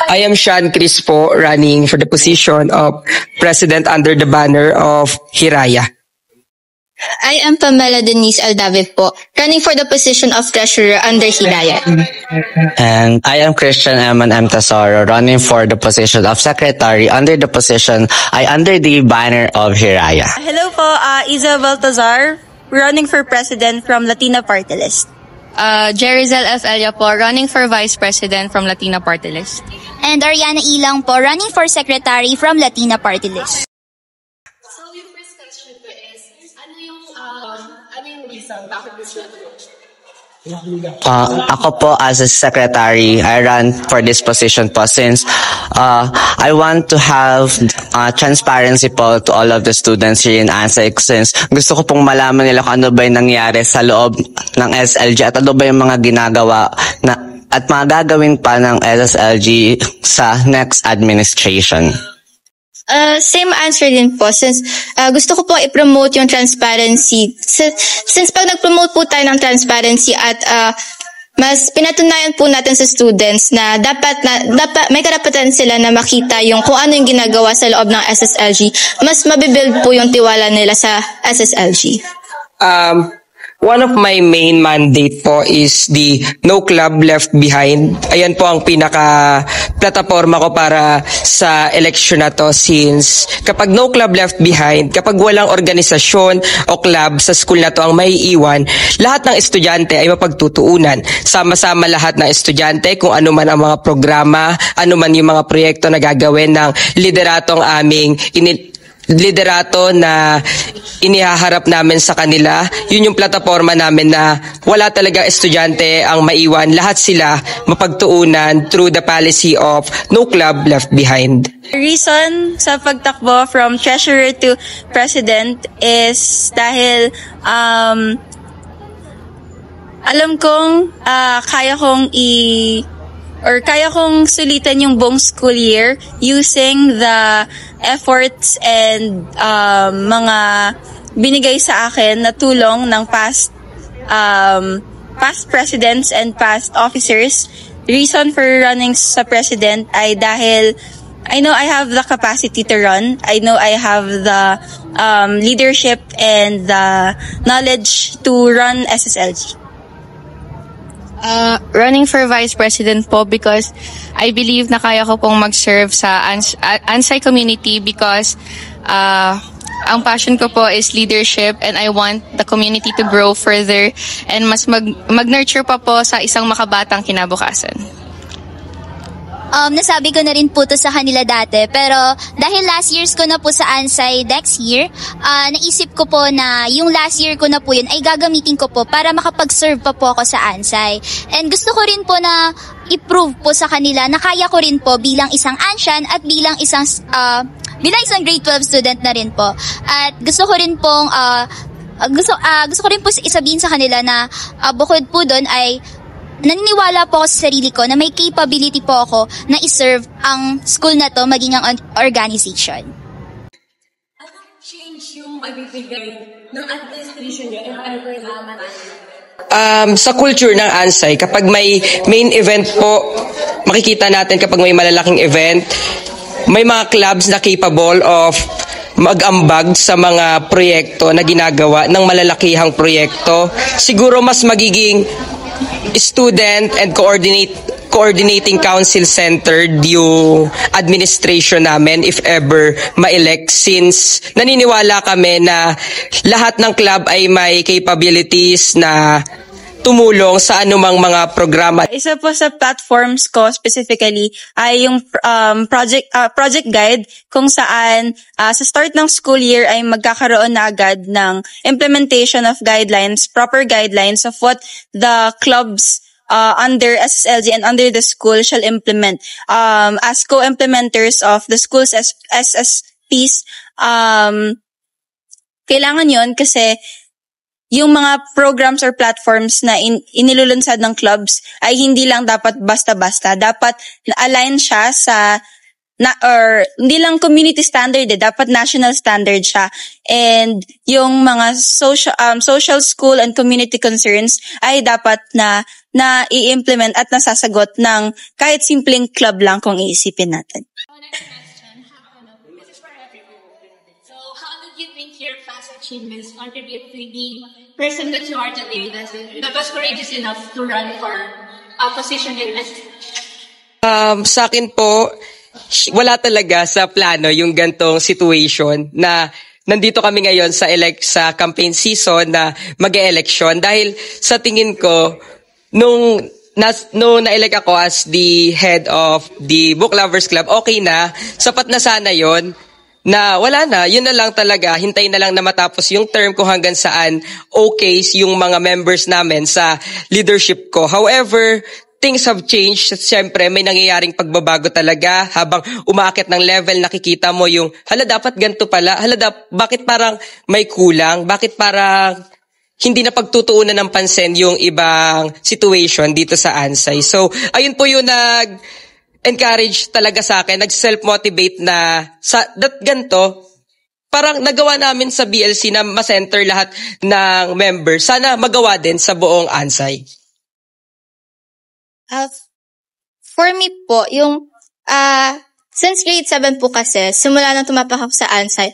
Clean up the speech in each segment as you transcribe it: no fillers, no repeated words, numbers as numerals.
I am Sean Crispo, running for the position of President under the banner of Hiraya. I am Pamela Denise Aldavid po, running for the position of Treasurer under Hiraya. And I am Christian Eman M. Tesoro, running for the position of Secretary under the banner of Hiraya. Hello po, Isa Baltazar, running for President from Latina Party List. Jerizel F. Elia po, running for Vice President from Latina Party List. And Ariana Ilang po, running for Secretary from Latina Party List. So yung first question ko is, ano yung reason bakit gusto natin? Ako po as a secretary, I run for this position po since I want to have transparency po to all of the students here in ANSAI since gusto ko pong malaman nila kung ano ba yung nangyari sa loob ng SLG at ano ba yung mga ginagawa at mga gagawin pa ng SSLG sa next administration. Same answer din po since gusto ko po i-promote yung transparency. Since pag nag-promote po tayo ng transparency at mas pinatunayan po natin sa students na dapat may karapatan sila na makita yung kung ano yung ginagawa sa loob ng SSLG, mas mabibuild po yung tiwala nila sa SSLG. One of my main mandate po is the No Club Left Behind. Ayan po ang pinaka-plataforma ko para sa election na to since kapag No Club Left Behind, kapag walang organisasyon o club sa school na to ang may iwan, lahat ng estudyante ay mapagtutuunan. Sama-sama lahat ng estudyante kung ano man ang mga programa, ano man yung mga proyekto na gagawin ng lideratong aming liderato na inihaharap namin sa kanila. Yun yung plataforma namin na wala talaga estudyante ang maiwan. Lahat sila mapagtuunan through the policy of No Club Left Behind. Reason sa pagtakbo from Treasurer to President is dahil alam kong kaya kong sulitan yung buong school year using the efforts and mga binigay sa akin na tulong ng past presidents and past officers. Reason for running sa president ay dahil I know I have the capacity to run. I know I have the leadership and the knowledge to run SSLG. Running for Vice President po because I believe na kaya ko pong mag-serve sa ANSAI community because ang passion ko po is leadership and I want the community to grow further and mas mag-nurture pa po sa isang makabatang kinabukasan. Nasabi ko na rin po to sa kanila dati, pero dahil last years ko na po sa ANSAI next year, naisip ko po na yung last year ko na po yun ay gagamitin ko po para makapag-serve pa po ako sa ANSAI. And gusto ko rin po na i-prove po sa kanila na kaya ko rin po bilang isang Anshan at bilang isang grade 12 student na rin po. At gusto ko rin pong gusto ko rin po isabihin sa kanila na bukod po doon ay naniniwala po ako sa sarili ko na may capability po ako na i-serve ang school na to maging ang organization. Anong change yung magbibigay ng administration nyo if ever naman? Sa culture ng ANSAI, kapag may main event po, makikita natin kapag may malalaking event, may mga clubs na capable of mag-ambag sa mga proyekto na ginagawa ng malalakihang proyekto. Siguro mas magiging student and coordinating council centered yung administration namin if ever ma-elect since naniniwala kami na lahat ng club ay may capabilities na tumulong sa anumang mga programa. Isa po sa platforms ko specifically ay yung project guide kung saan sa start ng school year ay magkakaroon na agad ng implementation of guidelines, proper guidelines of what the clubs under SSLG and under the school shall implement. As co-implementers of the school's SSPs, kailangan yon kasi yung mga programs or platforms na inilulunsad ng clubs ay hindi lang dapat basta-basta. Dapat na-align siya sa or hindi lang community standard dapat national standard siya. And yung mga social school and community concerns ay dapat na i-implement at nasasagot ng kahit simpleng club lang kung iisipin natin. Next question. This is for everyone. So, how did you think your past achievements contribute to the person that you are today that was courageous enough to run for a position in this? Sa akin po, wala talaga sa plano yung gantong situation na nandito kami ngayon sa campaign season na mag-e-election dahil sa tingin ko nung na-elect ako as the head of the Book Lovers Club, okay na, sapat na sana yon na wala na, yun na lang talaga, hintayin na lang na matapos yung term ko hanggang saan okay yung mga members namin sa leadership ko. However, things have changed. Siyempre, may nangyayaring pagbabago talaga. Habang umaakit ng level, nakikita mo yung, dapat ganito pala. Bakit parang may kulang? Bakit parang hindi na pagtutuunan ng pansin yung ibang situation dito sa Ansay? So, ayun po yung nag-encourage talaga sa akin. Nag-self-motivate na ganito. Parang nagawa namin sa BLC na ma-center lahat ng members. Sana magawa din sa buong Ansay. For me po, yung since grade 7 po kasi, simula nang tumapak ako sa Ansay,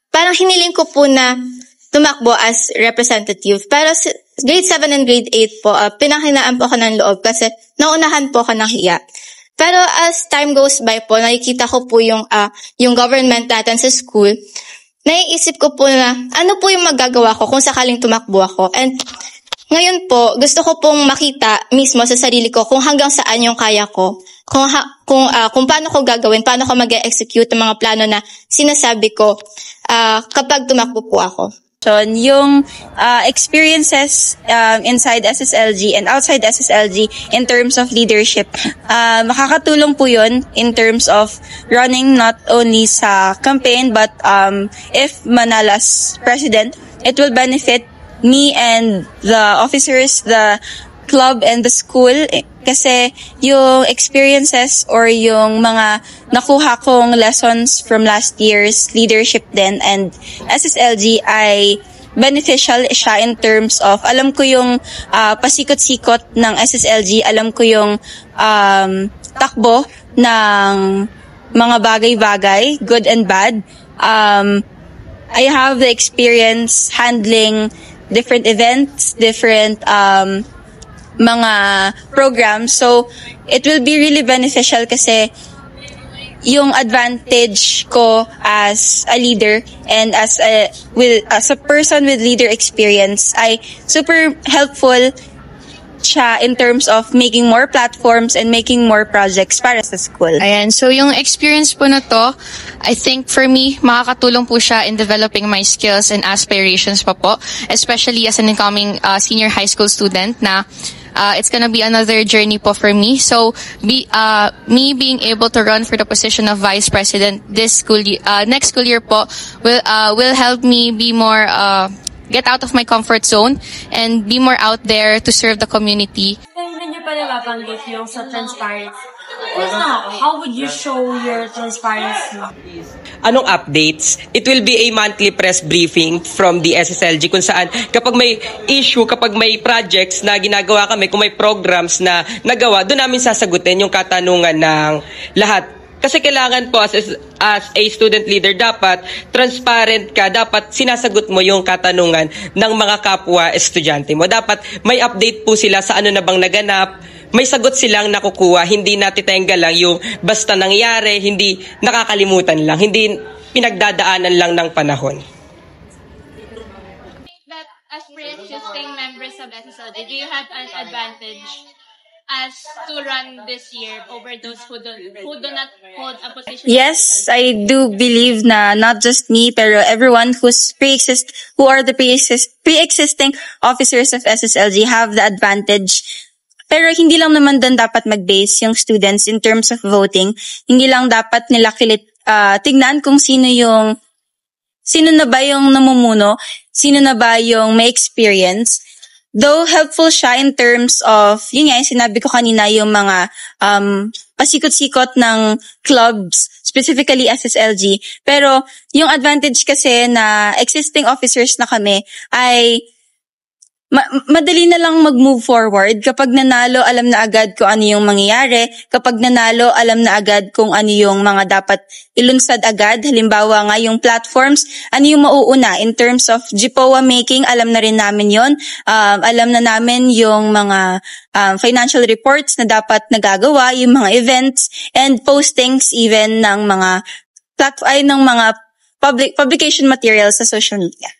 parang hiniling ko po na tumakbo as representative. Pero grade 7 and grade 8 po, pinanghinaan po ako ng loob kasi naunahan po ako ng hiya. Pero as time goes by po, nakikita ko po yung government natin sa school. Naiisip ko po na ano po yung magagawa ko kung sakaling tumakbo ako. And ngayon po, gusto ko pong makita mismo sa sarili ko kung hanggang saan yung kaya ko. Kung paano ko gagawin, paano ko mag-execute ang mga plano na sinasabi ko kapag tumakbo po ako. So, yung experiences inside SSLG and outside SSLG in terms of leadership, makakatulong po yun in terms of running not only sa campaign but if manalo as president, it will benefit me and the officers, the club and the school kasi yung experiences or yung mga nakuha kong lessons from last year's leadership din and SSLG ay beneficial siya in terms of alam ko yung pasikot-sikot ng SSLG, alam ko yung takbo ng mga bagay-bagay, good and bad. I have the experience handling different events, different mga programs. So, it will be really beneficial kasi yung advantage ko as a leader and as a person with leader experience ay super helpful siya in terms of making more platforms and making more projects para sa school. Ayan, so yung experience po na to, I think for me, makakatulong po siya in developing my skills and aspirations pa po, especially as an incoming senior high school student na it's gonna be another journey po for me. So, me being able to run for the position of vice president this next school year po will help me be more get out of my comfort zone and be more out there to serve the community. Hindi niyo pa nababanggit yung sa transparency. How would you show your transparency? Anong updates? It will be a monthly press briefing from the SSLG kung saan kapag may issue, kapag may projects na ginagawa kami, kung may programs na nagawa, doon namin sasagutin yung katanungan ng lahat. Kasi kailangan po as a student leader, dapat transparent ka, dapat sinasagot mo yung katanungan ng mga kapwa estudyante mo. Dapat may update po sila sa ano na bang naganap, may sagot silang nakukuha, hindi natitengga lang yung basta nangyari, hindi nakakalimutan lang, hindi pinagdadaanan lang ng panahon. That as pre-existing members of SSLG, do you have an advantage as to run this year over those who do not hold a position? Yes, I do believe na not just me, pero everyone who are the pre-existing officers of SSLG have the advantage. Pero hindi lang naman doon dapat mag-base yung students in terms of voting. Hindi lang dapat nila tignan kung sino na ba yung namumuno, sino na ba yung may experience. Though helpful siya in terms of, yun nga, yung sinabi ko kanina, yung mga pasikot-sikot ng clubs, specifically SSLG. Pero yung advantage kasi na existing officers na kami ay madali na lang mag-move forward. Kapag nanalo, alam na agad kung ano yung mangyayari. Kapag nanalo, alam na agad kung ano yung mga dapat ilunsad agad. Halimbawa nga yung platforms, ano yung mauuna in terms of GPOA making, alam na rin namin yon. Alam na namin yung mga financial reports na dapat nagagawa, yung mga events, and postings even ng mga publication materials sa social media.